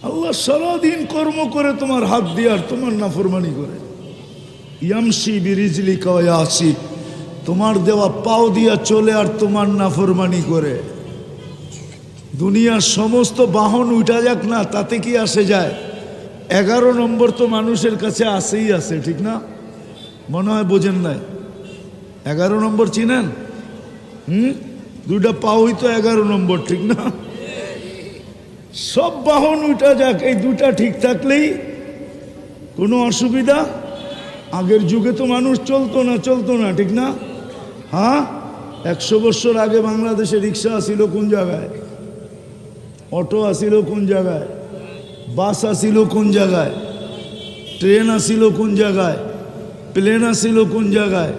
আল্লাহ সারাদিন কর্ম করে তোমার হাত দিয়ে আর তোমার নাফরমানি করে। ইয়ামশি বিরিজলিকা ওয়া ইয়াসিক, তোমার দেওয়া পাও দিয়া চলে আর তোমার নাফরমানি করে। দুনিয়ার সমস্ত বাহন উঠা যাক না, তাতে কি আসে যায়? 11 নম্বর তো মানুষের কাছে আসেই আছে, ঠিক না? মনে হয় বোঝেন নাই। 11 নম্বর চিনেন? দুইটা পাওই তো 11 নম্বর, ঠিক না? সব বাহন উঠা যাক, এই দুটা ঠিক থাকলেই কোনো অসুবিধা। আগের যুগে তো মানুষ চলতো না, ঠিক না? হ্যাঁ, 100 বছর আগে বাংলাদেশে রিক্সা আসিল কোন জায়গায়, অটো আসিল কোন জায়গায়, বাস আসিল কোন জায়গায়, ট্রেন আসিল কোন জায়গায়, প্লেন আসিল কোন জায়গায়?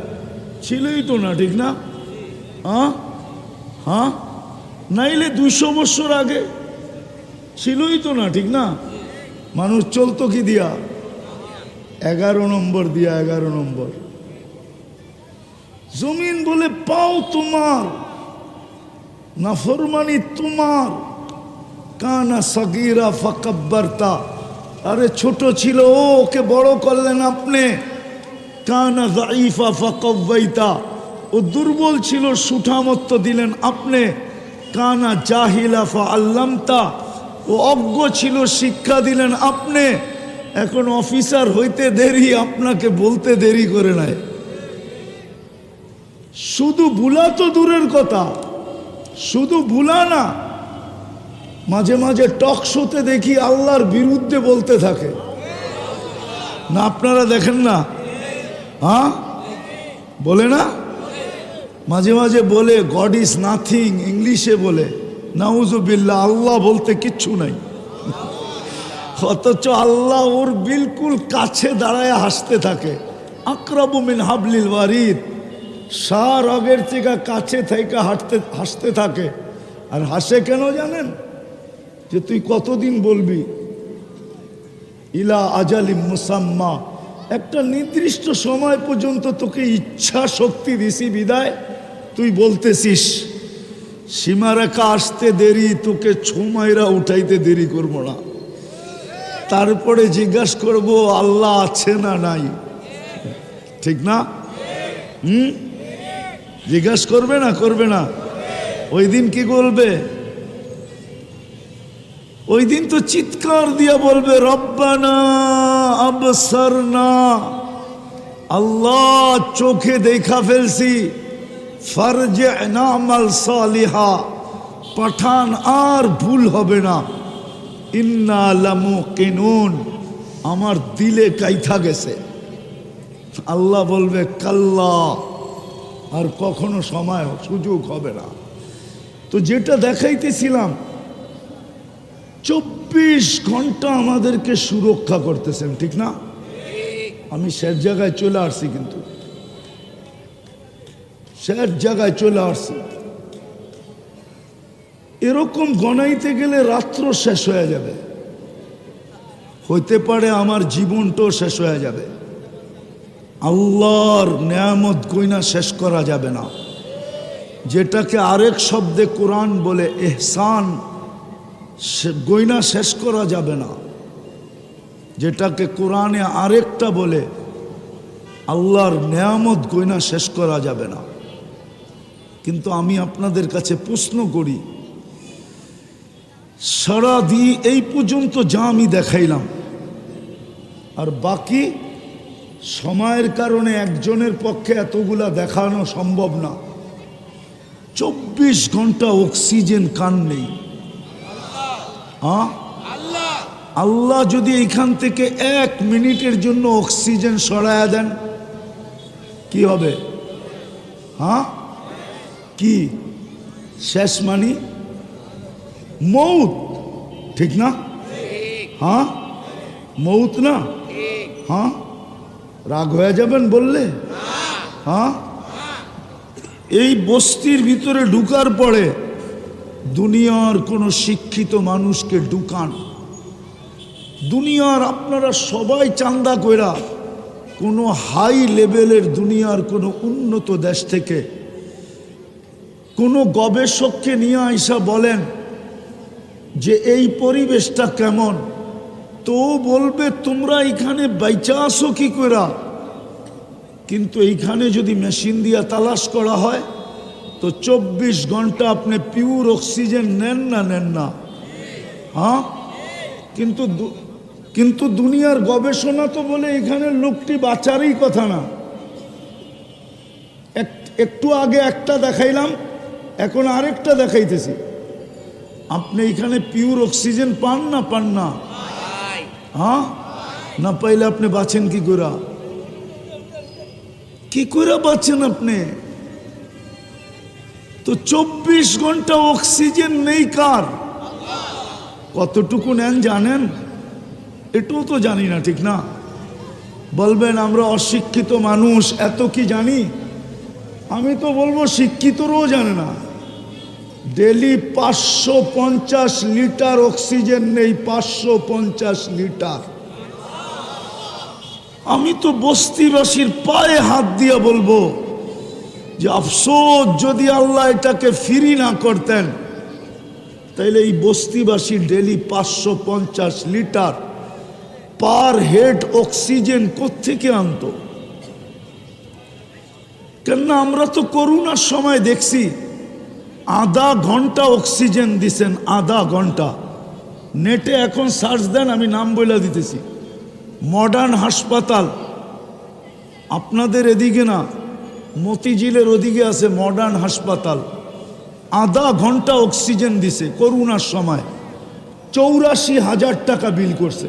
ছিলই তো না, ঠিক না? হ্যাঁ, নাইলে 200 বছর আগে ছিলই তো না, ঠিক না? মানুষ চলতো কি দিয়া? 11 নম্বর দিয়া। 11 নম্বর জমিন বলে পাও তোমার, নাফরমানি তোমার। কানা সাগীরা ফাকাব্বারতা, আরে ছোট ছিল ওকে বড় করলেন আপনি। কানা যায়ীফা ফাকাওয়াইতা, ও দুর্বল ছিল সুঠামত্ব দিলেন আপনি। কানা জাহিলা ফাআল্লামতা, ও অজ্ঞ ছিল শিক্ষা দিলেন আপনি। এখন অফিসার হইতে দেরি, আপনাকে বলতে দেরি করে নাই। শুধু ভুলা তো দূরের কথা, শুধু ভুলা না, মাঝে মাঝে টক শোতে দেখি আল্লাহর বিরুদ্ধে বলতে থাকে না? আপনারা দেখেন না? হ্যাঁ, বলে না? মাঝে মাঝে বলে গড ইজ নাথিং, ইংলিশে বলে নাউজুবিল্লাহ, আল্লাহ বলতে কিচ্ছু নাই। অথচ আল্লাহ ওর বিলকুল কাছে দাঁড়ায় হাসতে থাকে। আকরাবু মিন হাবলিল ওয়ারিদ, সার আগের থেকে কাছে থেকে হাসতে থাকে। আর হাসে কেন জানেন? যে তুই কতদিন বলবি? ইলা আজালিম মুসাম্মা, একটা নির্দিষ্ট সময় পর্যন্ত তোকে ইচ্ছা শক্তি দিছি বিদায় তুই বলতেছিস। সীমারেখা আসতে দেরি, তোকে ছুমাইরা উঠাইতে দেরি করবো না। তারপরে জিজ্ঞাসা করব আল্লাহ আছে না নাই, ঠিক না? জিজ্ঞাসা করবে না? করবে না? ওই দিন কি বলবে? ওই দিন তো চিৎকার দিয়া বলবে রব্বানা আবসারনা, আল্লাহ চোখে দেখা ফেলছি, ফারজি'না আমাল সালিহা, পাঠান আর ভুল হবে না। ইন্না লামুকিনুন, আমার দিলে কাইথা গেছে। আল্লাহ বলবে কাল্লা, আর কখনো সময় সুযোগ হবে না। তো যেটা দেখাইতেছিলাম, 24 ঘন্টা আমাদেরকে সুরক্ষা করতেছেন, ঠিক না? আমি শেষ জায়গায় চলে আসছি, কিন্তু শেষ জায়গায় চলে আসছি। এরকম গণাইতে গেলে রাত্র শেষ হয়ে যাবে, হইতে পারে আমার জীবনটাও শেষ হয়ে যাবে। আল্লাহর নেয়ামত গইনা শেষ করা যাবে না। যেটাকে আরেক শব্দে কোরআন বলে ইহসান, গইনা শেষ করা যাবে না। যেটাকে কোরআনে আরেকটা বলে আল্লাহর নেয়ামত, গইনা শেষ করা যাবে না। কিন্তু আমি আপনাদের কাছে প্রশ্ন করি, সারা দিয়ে এই পর্যন্ত যা আমি দেখাইলাম, আর বাকি সময়ের কারণে একজনের পক্ষে এতগুলা দেখানো সম্ভব না। 24 ঘন্টা অক্সিজেন কান নেই। আল্লাহ যদি এখান থেকে 1 মিনিটের জন্য অক্সিজেন সরায়া দেন, কি হবে? হ্যাঁ, কি শেষ? মানি মৌত, ঠিক না? হ্যাঁ, মৌত না? হ্যাঁ, রাগ হয়ে যাবেন বললে? হ্যাঁ, এই বস্তির ভিতরে ঢুকার পরে দুনিয়ার কোনো শিক্ষিত মানুষকে ঢুকান। দুনিয়ার আপনারা সবাই চান্দা কইরা কোনো হাই লেভেলের দুনিয়ার কোনো উন্নত দেশ থেকে কোনো গবেষককে নিয়ে আইসা বলেন যে এই পরিবেশটা কেমন, তো বলবে তোমরা এখানে বাইচা আসো কি করা। কিন্তু এইখানে যদি মেশিন দিয়া তালাশ করা হয় তো 24 ঘন্টা আপনি পিওর অক্সিজেন নেন না। হ্যাঁ, কিন্তু দুনিয়ার গবেষণা তো বলে এখানে লোকটি বাঁচারই কথা না। একটু আগে একটা দেখাইলাম, এখন আরেকটা দেখাইতেছি। আপনি এখানে পিওর অক্সিজেন পান না? হ্যাঁ, না পাইলে আপনি বাঁচেন কি করে বাঁচেন আপনি? তো 24 ঘন্টা অক্সিজেন নেই কার? কতটুকু নেন জানেন? এটাও তো জানি না, ঠিক না? বলবেন আমরা অশিক্ষিত মানুষ, এত কি জানি? আমি তো বলবো শিক্ষিতরাও জানে না। ডেলি 550 লিটার অক্সিজেন নেই, 550 লিটার। আমি তো বস্তিবাসীর পায়ে হাত দিয়ে বলবো যে আফসোস, যদি আল্লাহ এটাকে ফ্রি না করতেন তাইলে এই বস্তিবাসী daily 550 litre per head oxygen কোত্থেকে আনতো? কেননা আমরা তো করোনার সময় দেখছি আধা ঘন্টা অক্সিজেন দিছেন, আধা ঘন্টা। নেটে এখন সার্চ দেন, আমি নাম বলে দিতেছি। মডার্ন হাসপাতাল, আপনাদের এদিকে না, মতিঝিলের ওদিকে আছে মডার্ন হাসপাতাল। আধা ঘন্টা অক্সিজেন দিছে করোনার সময়, 84,000 টাকা বিল করছে।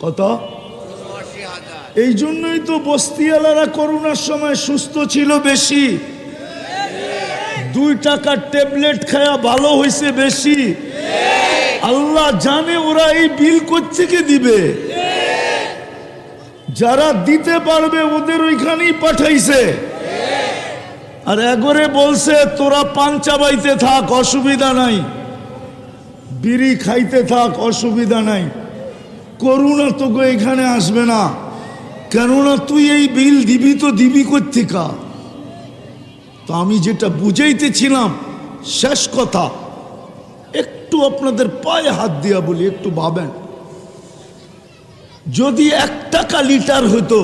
কত? এই জন্যই তো বস্তিওয়ালারা করোনার সময় সুস্থ ছিল বেশি। 2 টাকার ট্যাবলেট খায়া ভালো হয়েছে বেশি। আল্লাহ জানে ওরা এই বিল কোত্থেকে দিবে। যারা দিতে পারবে ওদের ওইখানেই পাঠাইছে। আর একবারে বলছে তোরা পান চাবাইতে থাক, অসুবিধা নাই, বিড়ি খাইতে থাক, অসুবিধা নাই, করোনা তোকে এখানে আসবে না। কেননা তুই এই বিল দিবি তো দিবি কোত্থেকা? তো আমি যেটা বুঝাইতেছিলাম, শেষ কথা, একটু আপনাদের পায়ে হাত দিয়া বলি, একটু ভাবেন, যদি 1 টাকা লিটার হতো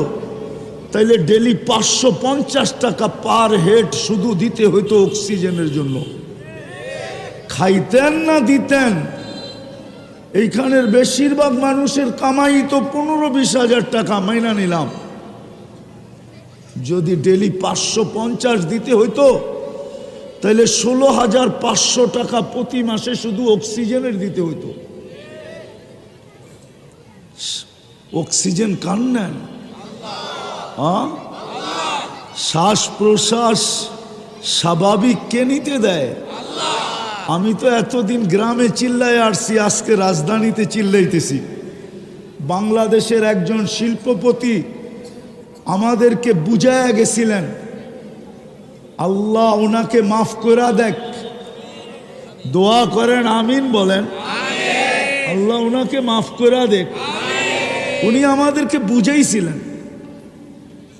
তাইলে ডেলি 550 টাকা পার হেড শুধু দিতে হইতো অক্সিজেনের জন্য। খাইতেন না দিতেন? এইখানের বেশিরভাগ মানুষের কামাই তো 15-20 হাজার টাকা, মাইনা নিলাম। যদি ডেলি 550 দিতে হইতো তাহলে 16,500 টাকা প্রতি মাসে শুধু অক্সিজেনের দিতে হইতো। অক্সিজেন কান নেন? শ্বাস প্রশ্বাস স্বাভাবিক কে নিতে দেয়? আমি তো এতদিন গ্রামে চিল্লায় আসছি, আজকে রাজধানীতে চিল্লাইতেছি। বাংলাদেশের একজন শিল্পপতি আমাদেরকে বুঝায়া গেছিলেন, আল্লাহ ওনাকে মাফ করে দেখ। দোয়া করেন, আমিন বলেন। আল্লাহ ওনাকে মাফ করে দেখ। উনি আমাদেরকে বুঝাইছিলেন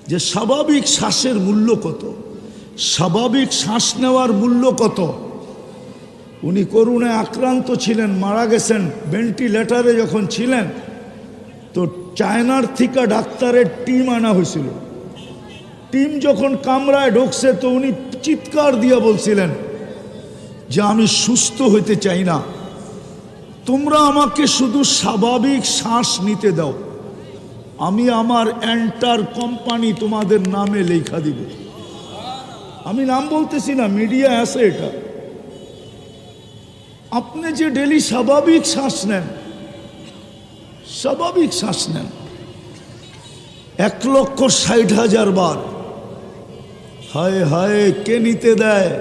যে স্বাভাবিক শ্বাসের মূল্য কত, স্বাভাবিক শ্বাস নেওয়ার মূল্য কত। উনি করোনায় আক্রান্ত ছিলেন, মারা গেছেন। ভেন্টিলেটারে যখন ছিলেন তো চায়নার থেকে ডাক্তারের টিম আনা হয়েছিল। টিম যখন কামরায় ঢুকছে তো উনি চিৎকার দিয়া বলছিলেন যে আমি সুস্থ হইতে চাই না, তোমরা আমাকে শুধু স্বাভাবিক শ্বাস নিতে দাও, আমি আমার এন্টার কোম্পানি তোমাদের নামে লেখা দিব। আমি নাম বলতেছি না, মিডিয়া আছে এটা। আপনি যে ডেলি স্বাভাবিক শ্বাস নেন, স্বাভাবিক শ্বাস নেন 1,60,000 বার, হায় হায় কে নিতে দেয়?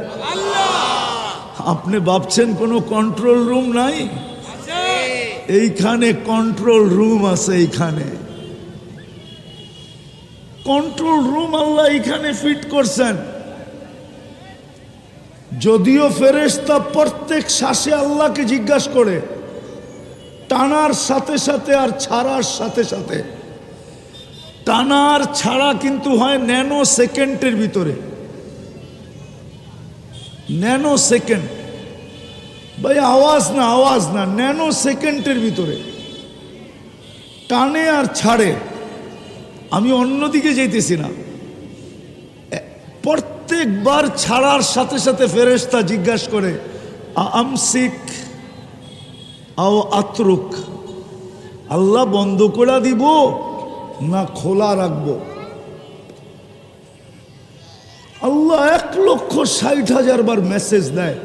আপনি ভাবছেন কোনো কন্ট্রোল রুম নাই? এইখানে কন্ট্রোল রুম আছে। এইখানে কন্ট্রোল রুম আল্লাহ এখানে ফিট করছেন। যদিও ফেরেশতা প্রত্যেক শ্বাসে আল্লাহকে জিজ্ঞাসা করে, টানার সাথে সাথে আর ছাড়ার সাথে সাথে। টানার ছাড়া কিন্তু হয় ন্যানো সেকেন্ডের ভিতরে, ন্যানো সেকেন্ড। ভাই আওয়াজ না ন্যানো সেকেন্ডের ভিতরে টানে আর ছাড়ে। আমি অন্যদিকে যাইতেছি না। প্রত্যেকবার ছাড়ার সাথে সাথে ফেরেশতা জিজ্ঞাসা করে আমসিক আও আতরুক, আল্লাহ বন্ধ করে দিব না খোলা রাখবো? আল্লাহ 1,60,000 বার মেসেজ দেয়,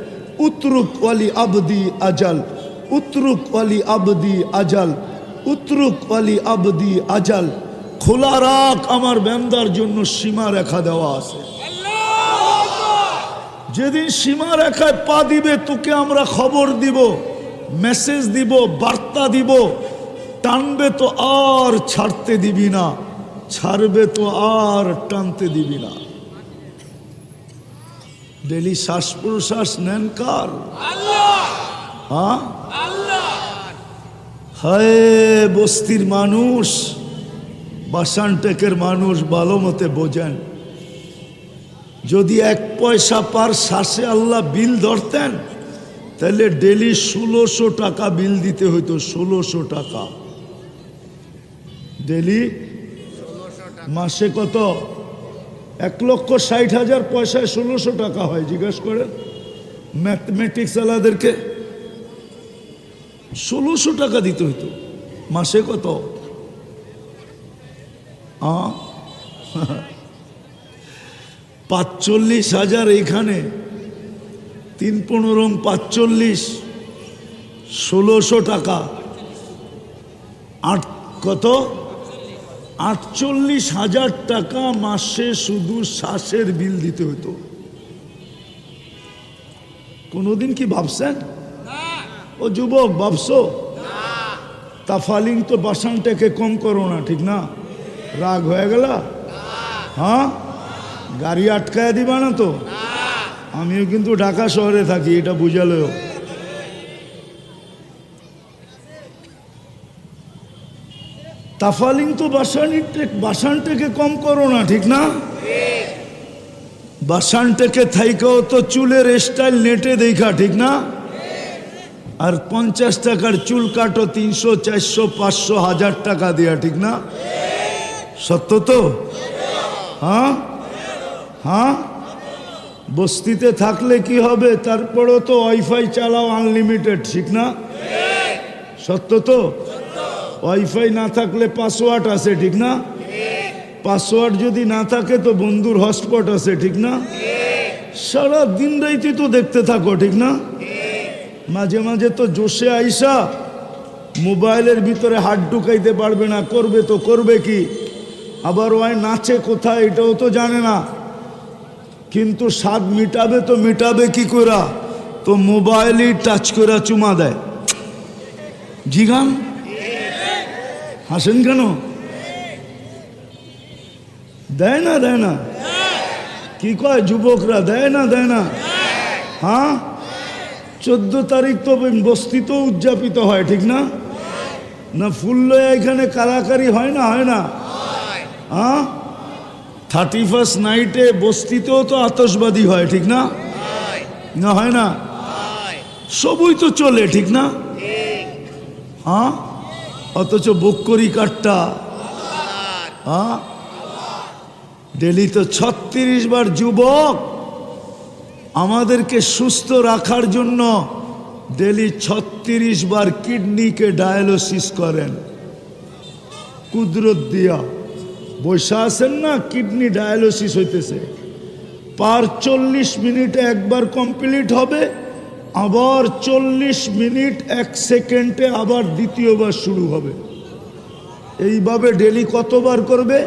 উতরুক ওয়ালি আবদি আজাল, উতরুক ওয়ালি আবদি আজাল, উতরুক ওয়ালি আবদি আজাল। খোলা রাখ, আমার বান্দার জন্য সীমা রেখা দেওয়া আছে। যেদিন সীমা রেখায় পা দিবে তোকে আমরা খবর দিব, মেসেজ দিব, বার্তা দিব। টানবে তো আর ছাড়তে দিবি না, ছাড়বে তো আর টানতে দিবি না। ডেলি শ্বাস প্রশ্বাস নেন কার? হ্যাঁ, হায় বস্তির মানুষ, বাসানটেকের মানুষ ভালো মতে বোঝেন। যদি 1 পয়সা পার শ্বাসে আল্লাহ বিল ধরতেন তাহলে ডেলি 1600 টাকা বিল দিতে হইতো। 1600 টাকা ডেলি। মাসে কত? 1,60,000 পয়সায় 1600 টাকা হয়। জিজ্ঞাসা করেন ম্যাথমেটিক্স আলাদেরকে। 1600 টাকা দিতে হইতো। মাসে কত? 45,000। এইখানে 3-15 45, 1600 টাকা। কত? 48,000 টাকা মাসে শুধু শ্বাসের বিল দিতে হতো। কোনোদিন কি ভাবছেন? ও যুবক ভাবছো? তাফালিং তো বাসানটাকে কম করো না, ঠিক না? রাগ হয়ে গেল? হ্যাঁ, গাড়ি আটকায় দিবা না তো? আমিও কিন্তু ঢাকা শহরে থাকি, এটা বুঝালেও। তাফালিং তো বাসানটাকে কম করো না, ঠিক না? বাসানটাকে থাইকাও তো চুলের স্টাইল নেটে দেখা, ঠিক না? আর 50 টাকার চুল কাটো 300, 400, 500, 1000 টাকা দেয়া, ঠিক না? সত্য তো? হ্যাঁ হ্যাঁ। বস্তিতে থাকলে কি হবে? তারপরেও তো ওয়াইফাই চালাও আনলিমিটেড, ঠিক না? সত্য তো? ওয়াইফাই না থাকলে পাসওয়ার্ড আছে, ঠিক না? পাসওয়ার্ড যদি না থাকে তো বন্ধুর হটস্পট আছে, ঠিক না? সারা দিন রাইতে তো দেখতে থাকো, ঠিক না? মাঝে মাঝে তো জোশে আইসা মোবাইলের ভিতরে হাত ঢুকাইতে পারবে না, করবে তো করবে কি? আবার ওই নাচে কোথায় এটাও তো জানে না। কিন্তু স্বাদ মিটাবে তো মিটাবে কি করা? তো মোবাইলই টাচ করে চুমা দেয়। জিগান হাসেন কেন? দেয় না দেয় না? কি কয় যুবকরা? দেয় না দেয় না? হ্যাঁ, 14 তারিখ তো বস্তিতেও উদযাপিত হয়, ঠিক না? না ফুল লয়ে এখানে কারাকারি হয় না? হয় না? হ্যাঁ, 31st নাইটে বস্তিতেও তো আতশবাদী হয়, ঠিক না? না হয় না? সবই তো চলে, ঠিক না? হ্যাঁ, অথচ বক্করি কাটটা। হ্যাঁ, ডেলি তো 36 বার যুবক আমাদেরকে সুস্থ রাখার জন্য ডেলি 36 বার কিডনিকে ডায়ালিসিস করেন। কুদরত দিয়া বৈশা আছেন না, কিডনি ডায়ালিসিস হইতেছে। পার 40 মিনিটে একবার কমপ্লিট হবে, আবার 40 মিনিট 1 সেকেন্ডে আবার দ্বিতীয়বার শুরু হবে। এইভাবে ডেলি কতবার করবে?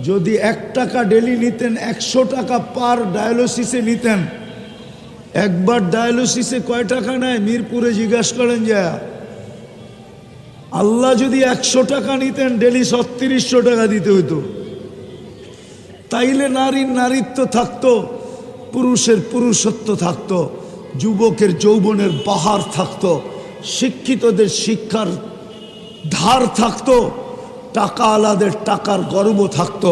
যদি 1 টাকা ডেলি নিতেন, 100 টাকা পার ডায়ালিসিসে নিতেন। একবার ডায়ালিসিসে কয় টাকা নেয়? মিরপুরে জিজ্ঞাসা করেন যা। আল্লাহ যদি 100 টাকা নিতেন, ডেলি 3600 টাকা দিতে হইতো। তাইলে নারীর নারীত্ব থাকতো, পুরুষের পুরুষত্ব থাকতো, যুবকের যৌবনের বাহার থাকতো, শিক্ষিতদের শিক্ষার ধার থাকতো, টাকা আলাদের টাকার গর্ব থাকতো,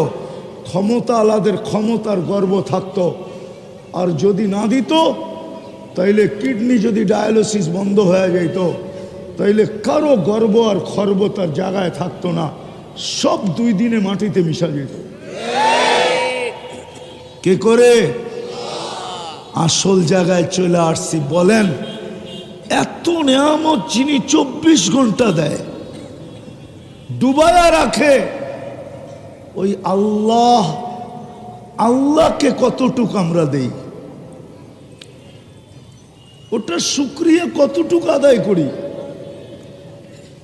ক্ষমতা আলাদের ক্ষমতার গর্ব থাকতো। আর যদি না দিত তাইলে কিডনি যদি ডায়ালিসিস বন্ধ হয়ে যেত, তাইলে কারো গর্ব আর খর্ব তার জায়গায় থাকতো না, সব 2 দিনে মাটিতে মিশা যেত। কে করে? আসল জায়গায় চলে আসছি। বলেন, এত নিয়ামত যিনি 24 ঘন্টা দেয়, ডুবায়া রাখে, ওই আল্লাহকে কতটুকু আমরা দেই? ওটা শুকরিয়া কতটুকু আদায় করি?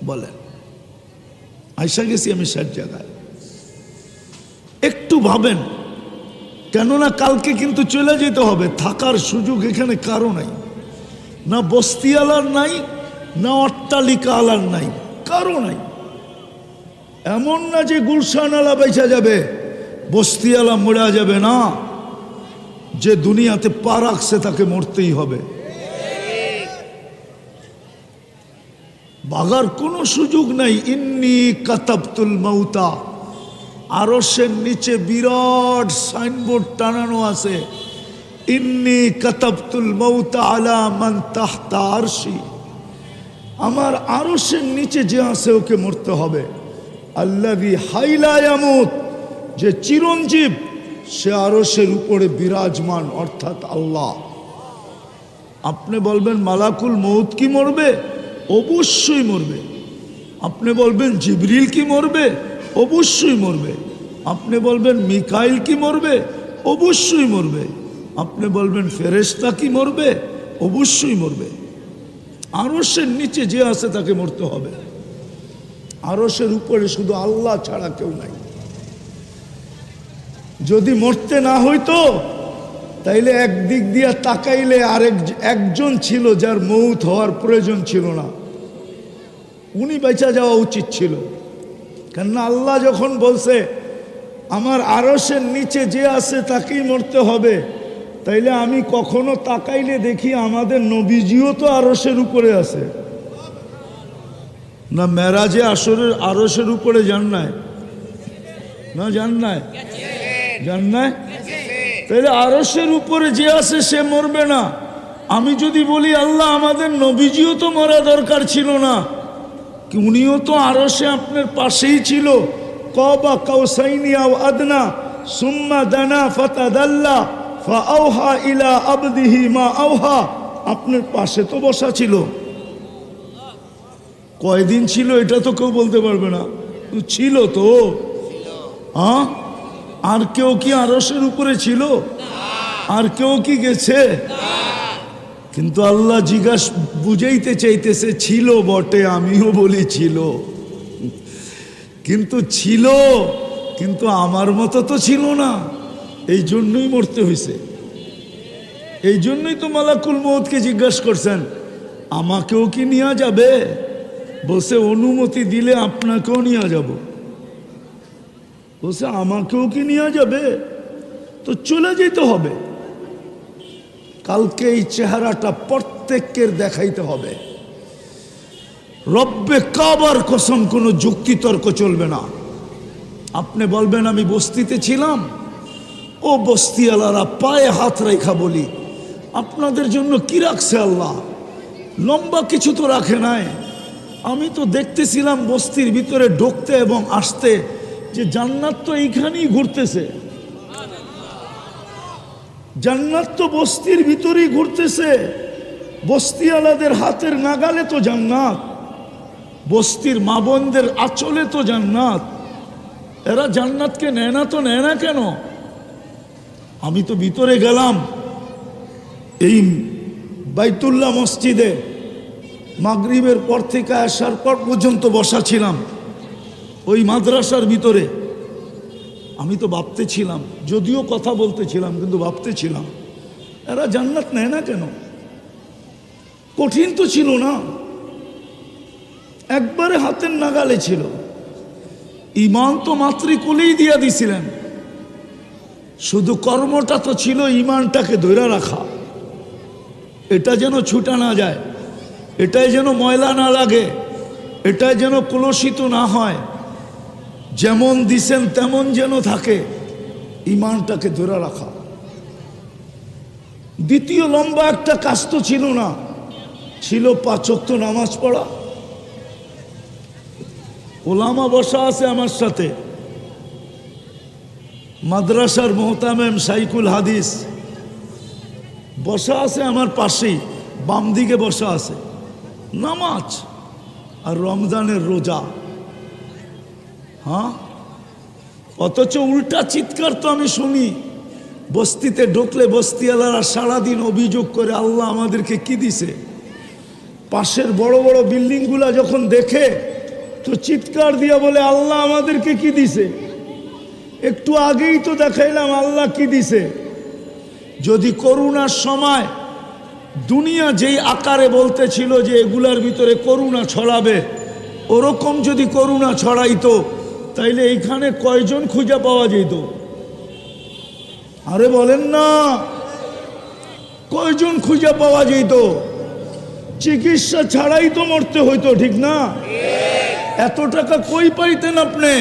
বলেন। আইসা গেছি আমি 60 জায়গায়। একটু ভাবেন, কেননা কালকে কিন্তু চলে যেতে হবে। থাকার সুযোগ এখানে কারো নাই, না বস্তিওয়ালার নাই, না অট্টালিকা আলার নাই, কারো নাই। এমন না যে গুলশানওয়ালা বেঁচে যাবে, বস্তিওয়ালা মরা যাবে না। যে দুনিয়াতে পা রাখছে তাকে মরতেই হবে, বাগার কোনো সুযোগ নাই। ইন্নী কাতাবতুল মাউতা, আরশের নিচে বিরাট সাইনবোর্ড টানানো আছে, ইন্নী কাতাবতুল মাউতা আলা মান তাহতা আরশি। আমার আরশের নিচে যে আছে ওকে মরতে হবে। আল্লাযী হাইলা ইয়ামুত, যে চিরঞ্জীব, সে আরশের উপরে বিরাজমান, অর্থাৎ আল্লাহ। আপনি বলবেন মালাকুল মউত কি মরবে? অবশ্যই মরবে। আপনি বলবেন জিবরিল কি মরবে? অবশ্যই মরবে। আপনি বলবেন মিকাইল কি মরবে? অবশ্যই মরবে। আপনি বলবেন ফেরেশতা কি মরবে? অবশ্যই মরবে। আরশের নিচে যে আছে তাকে মরতে হবে। আরশের উপরে শুধু আল্লাহ ছাড়া কেউ নাই। যদি মরতে না হইতো, তাইলে একদিক দিয়ে তাকাইলে একজন ছিল যার মৌত হওয়ার প্রয়োজন ছিল না, উনি বেঁচে যাওয়া উচিত ছিল। কেননা আল্লাহ যখন বলছে আমার আরশের নিচে যে আছে তাকেই মরতে হবে, তাইলে আমি কখনো তাকাইলে দেখি আমাদের নবীজিও তো আরশের উপরে আছে না? মেরাজে আরশের উপরে যান নাই? না যান নাই? যান নাই? তাহলে আরশের উপরে যে আছে সে মরবে না। আমি যদি বলি আল্লাহ আমাদের নবীজিও তো মরা দরকার ছিল না, উনিও তো আরশে আপনার পাশেই ছিল। কবা কাউসাইনি আও আদনা সুম্মা দানা ফাতাদাল্লা ফাআওহা ইলা আবদিহি মা আওহা, আপনার পাশে তো বসা ছিল। কয়দিন ছিল এটা তো কেউ বলতে পারবে না, ছিল তো। হ্যাঁ, আর কেউ কি আরশের উপরে ছিল? আর কেউ কি গেছে? কিন্তু আল্লাহ বুঝাইতে চাইতেছে ছিল বটে, আমিও বলি ছিল, কিন্তু ছিল, কিন্তু আমার মতো তো ছিল না। এই জন্যই মরতে হয়েছে। এই জন্যই তো মালাকুল মউতকে জিজ্ঞাসা করছেন আমাকেও কি নিয়ে যাবে? বলছে অনুমতি দিলে আপনাকেও নিয়ে যাব। বলছে আমাকেও কি নিয়ে যাবে? তো চলে যেতে হবে। কালকে এই চেহারাটা প্রত্যেকের দেখাইতে হবে। রব্বে কাবার কসম, কোনো যুক্তিতর্ক চলবে না। আপনি বলবেন আমি বস্তিতে ছিলাম, ও বস্তিওয়ালারা পায়ে হাত রেখা বলি আপনাদের জন্য কি রাখছে আল্লাহ? লম্বা কিছু তো রাখে নাই। আমি তো দেখতেছিলাম বস্তির ভিতরে ঢুকতে এবং আসতে যে জান্নাত তো এইখানেই ঘুরতেছে। জান্নাত তো বস্তির ভিতরেই ঘুরতেছে। বস্তিওয়ালাদের হাতের নাগালে তো জান্নাত, বস্তির মা বোনদের আঁচলে তো জান্নাত। এরা জান্নাতকে নেয় না তো নেয় না কেন? আমি তো ভিতরে গেলাম, এই বাইতুল্লাহ মসজিদে মাগরিবের পর থেকে আসার পর পর্যন্ত বসা ছিলাম ওই মাদ্রাসার ভিতরে। আমি তো ভাবতেছিলাম, যদিও কথা বলতেছিলাম কিন্তু ভাবতেছিলাম এরা জান্নাত নেয় না কেন? কঠিন তো ছিল না, একবারে হাতের নাগালে ছিল। ইমান তো মাতৃকুলেই দিয়া দিছিলেন, শুধু কর্মটা তো ছিল ইমানটাকে ধরে রাখা। এটা যেন ছুটা না যায়, এটাই যেন ময়লা না লাগে, এটাই যেন কলুষিত না হয়। যেমন দিছেন তেমন যেন থাকে, ইমানটাকে ধরে রাখা। দ্বিতীয় লম্বা একটা কাজ তো ছিল না, ছিল 5 ওয়াক্ত নামাজ পড়া। ওলামা বসা আছে আমার সাথে, মাদ্রাসার মোহতামেম শাইখুল হাদিস বসা আছে আমার পাশেই, বাম দিকে বসা আছে। নামাজ আর রমজানের রোজা, হ্যাঁ, অথচ উল্টা চিৎকার তো আমি শুনি। বস্তিতে ঢুকলে বস্তিওয়ালারা সারাদিন অভিযোগ করে আল্লাহ আমাদেরকে কি দিছে। পাশের বড় বড় বিল্ডিংগুলা যখন দেখে তো চিৎকার দিয়া বলে আল্লাহ আমাদেরকে কি দিছে। একটু আগেই তো দেখাইলাম আল্লাহ কি দিছে। যদি করোনার সময় দুনিয়া যেই আকারে বলতেছিল যে এগুলার ভিতরে করোনা ছড়াবে, ওরকম যদি করোনা ছড়াইতো তাইলে এইখানে কয়জন খুঁজে পাওয়া যেত? আরে বলেন না, কয়জন খুঁজে পাওয়া যেত? চিকিৎসা ছাড়াই তো মরতে হইতো, ঠিক না? এত টাকা কই পাইতেন আপনি?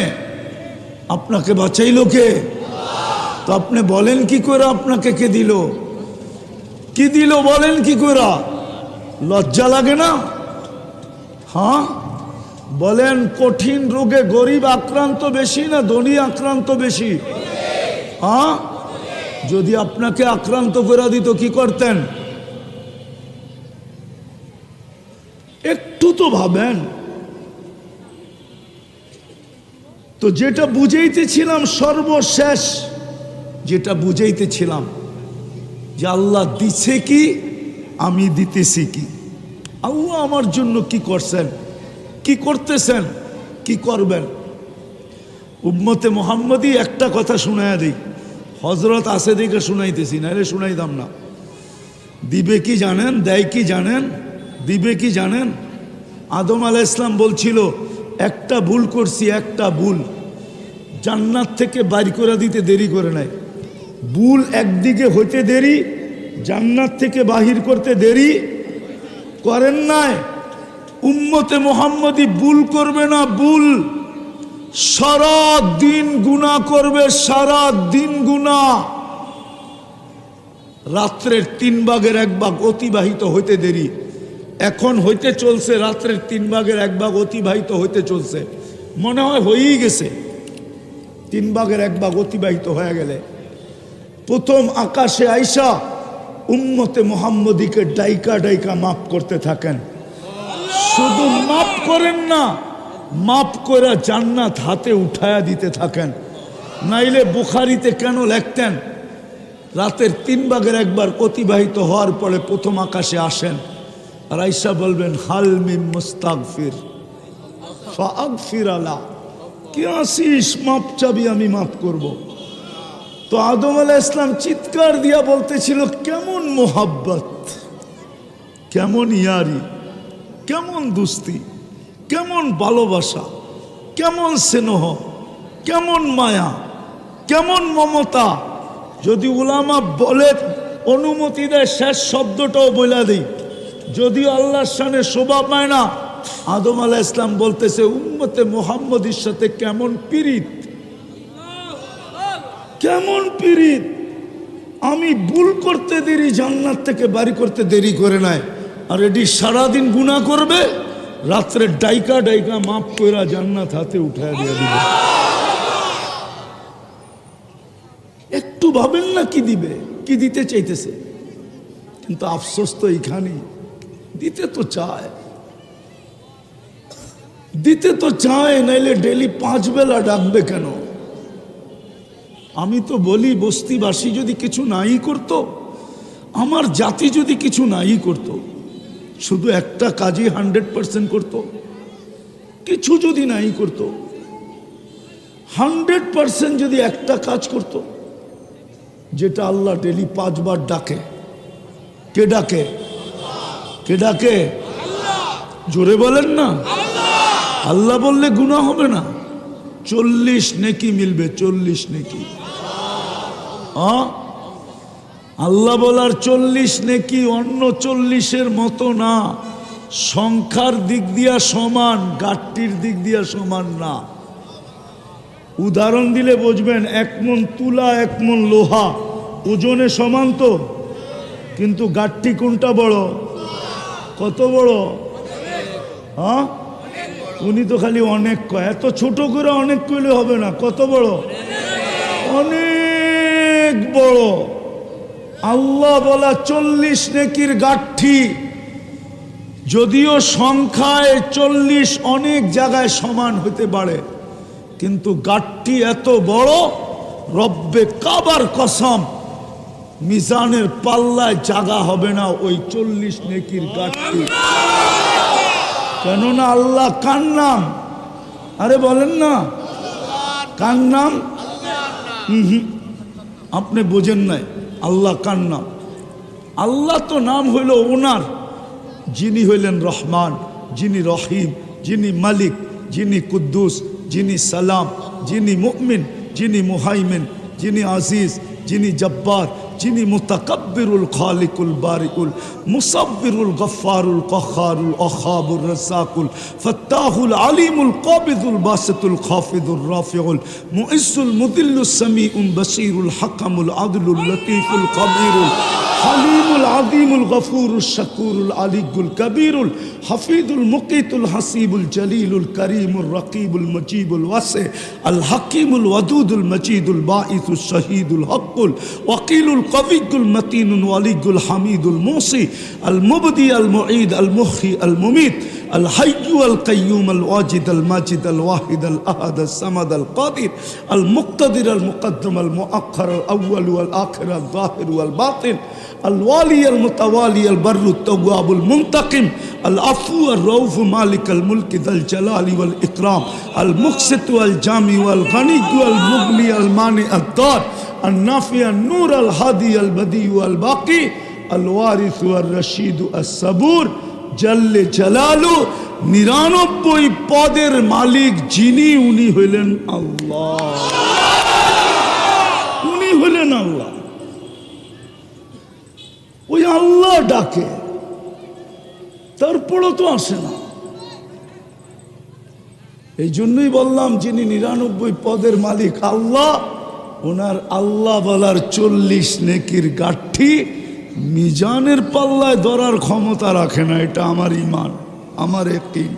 আপনাকে বাঁচাইলো কে? তো আপনি বলেন কি করে আপনাকে কে দিল? কি দিল বলেন কি করে? লজ্জা লাগে না? হ্যাঁ বলেন, কঠিন রোগে গরিব আক্রান্ত বেশি না ধনী আক্রান্ত বেশি? হ্যাঁ, যদি আপনাকে আক্রান্ত করে দিত কি করতেন? একটু তো ভাবেন। তো যেটা বুঝাইতেছিলাম, সর্বশেষ যেটা বুঝাইতেছিলাম যে আল্লাহ দিছে কি, আমি দিতেছি কি। আল্লাহ আমার জন্য কি করছেন, কি করতেছেন, কি করবেন। উম্মতে মুহাম্মদী একটা কথা শুনাইয়া দিই, হজরত আছে দেখে শুনাইতেছি, নাহলে শুনাইতাম না। দিবে কি জানেন, দেয় কি জানেন, দিবে কি জানেন? আদম আলাইহিস সালাম বলছিল একটা ভুল করছি, একটা ভুল, জান্নাত থেকে বাইর করে দিতে দেরি করে নাই। ভুল একদিকে হইতে দেরি, জান্নাত থেকে বাহির করতে দেরি করেন নাই। উম্মতে মুহাম্মদী ভুল করবে না, ভুল সারা দিন গুনাহ করবে, সারা দিন গুনাহ। রাত্রের 3 ভাগের 1 ভাগ অতিবাহিত হইতে দেরি, এখন হইতে চলছে। রাত্রের 3 ভাগের 1 ভাগ অতিবাহিত হইতে চলছে, মনে হয় হয়েই গেছে। 3 ভাগের 1 ভাগ অতিবাহিত হয়ে গেলে প্রথম আকাশে আইসা উম্মতে মুহাম্মদীকে ডাইকা ডাইকা মাফ করতে থাকেন। শুধু মাফ করেন না, মাফ করে জান্নাত হাতে উঠায়া দিতে থাকেন। নাইলে বুখারীতে কেন লিখতেন, রাতের 3 ভাগের 1 ভাগ অতিবাহিত হওয়ার পরে প্রথম আকাশে আসেন আর আইসা বলবেন হাল মিন মুস্তাগফির ফাগফির আলা, কি আসিস, মাপ চাবি, আমি মাফ করব। তো আদম আলাইহিস সালাম চিৎকার দিয়া বলতেছিল কেমন মোহাব্বত, কেমন ইয়ারি, কেমন দুস্তি, কেমন ভালোবাসা, কেমন স্নেহ, কেমন মায়া, কেমন মমতা। যদি উলামা বলে অনুমতি দেয় শেষ শব্দটাও বলে দিই, যদিও আল্লাহর শানে শোভা পায় না। আদম আলাইহিস সালাম বলতেছে উম্মতে মুহাম্মদীর সাথে কেমন পীড়িত, কেমন পীড়িত। আমি ভুল করতে দেরি, জান্নাত থেকে বাড়ি করতে দেরি করে নাই, আর এটি সারাদিন গুনাহ করবে, রাত্রে ডাইকা ডাইকা মাফ কইরা জান্নাত হাতে উঠায় দিয়ে দিবে। একটু ভাবেন না কি দিবে, কি দিতে চাইতেছে। কিন্তু আফসোস তো এইখানেই, দিতে তো চায়, দিতে তো চায়, নাইলে ডেলি 5 বেলা ডাকবে কেন? আমি তো বলি বস্তিবাসী যদি কিছু নাই করত, আমার জাতি যদি কিছু নাই করত, শুধু একটা কাজই 100% করত, কিছু যদি নাই করত, 100% যদি একটা কাজ করত, যেটা আল্লাহ ডেলি 5 বার ডাকে। কে ডাকে? কে ডাকে? জোরে বলেন না। আল্লাহ বললে গুনাহ হবে না, 40 নেকি মিলবে, 40 নেকি। আল্লাহ বলার 40 নেকি অন্য 40-এর মতো না, সংখ্যার দিক দিয়া সমান, গাঠটির দিক দিয়া সমান না। উদাহরণ দিলে বুঝবেন, 1 মণ তুলা 1 মণ লোহা ওজনে সমান তো? কিন্তু গাঠটি কোনটা বড়? কত বড়? হ্যাঁ, উনি তো খালি অনেক কয়, এত ছোট করে অনেক কইলে হবে না। কত বড়? অনেক বড়। আল্লাহ বলা 40 নেকির গাঠি, যদিও সংখ্যায় 40 অনেক জায়গায় সমান হতে পারে, কিন্তু গাঠটি এত বড়, রব্বে কাবার কসম মিজানের পাল্লায় জায়গা হবে না ওই 40 নেকির গাঠটি। কেননা আল্লাহ কার নাম? আরে বলেন না, কার নাম? আপনি বোঝেন নাই আল্লাহ কার নাম। আল্লাহ তো নাম হইল ওনার, যিনি হইলেন রহমান, যিনি রহিম, যিনি মালিক, যিনি কুদ্দুস, যিনি সালাম, যিনি মুমিন, যিনি মুহাইমিন, যিনি আজিজ, যিনি জব্বার, যিনি মুতাকাব্বিরুল খালিকুল বারিকুল মুসাব্বিরুল গফফারুল কখারুল আখাবুর রাসাকুল ফাত্তাহুল আলিমুল কাবিদুল বাসিতুল খাফিদুর রাফিউল মুইজ্জুল মুদিল্লুস সামিউল বাসীরুল হাকামুল আদলুল লতীফুল কবিরুল হালিমুল আযীমুল গফুরুশ শাকুরুল আলিয়ুল কবিরুল হাফিজুল মুকিতুল হাসিবুল জলিলুল করিমুর রকিবুল মজিবুল ওয়াসি আল হাকিমুল ওয়াদুদুল মজিদুল বাঈসুশ শহীদুল হকুল ওয়াকিলুল কবিয়ুল মতিনুল ওয়ালিয়ুল হামিদুল মুসি আল মুবদি আল মুঈদ আল মুহয়ি আল মুমীত আল হাইয়্যু আল কাইয়্যুম আল ওয়াজিদ আল মাজিদ আল ওয়াহিদ আল আহাদ আল সামাদ আল কাদির আল মুক্তাদির আল মুকদ্দম আল মুআক্খার আল আউয়াল ওয়াল আখির আল যাহির ওয়াল বাতিন الوالي المتوالي البر التواب المنتقم العفو الرؤوف مالك الملك ذا الجلال والإكرام المقسط والجامع والغني والمغني المانع الضار النافع النور الهادي البديع والباقي الوارث والرشيد الصبور جل جلاله 99 পদের মালিক যিনি, উনি হইলেন আল্লাহ। উনি হইলেন আল্লাহ। ওই আল্লাহ ডাকে, তারপরও তো আসে না। এই জন্যই বললাম যিনি 99 পদের মালিক আল্লাহ, ওনার আল্লাহ বলার 40 নেকির গাঠি মিজানের পাল্লায় ধরার ক্ষমতা রাখে না। এটা আমার ঈমান, আমার ইয়াকিন।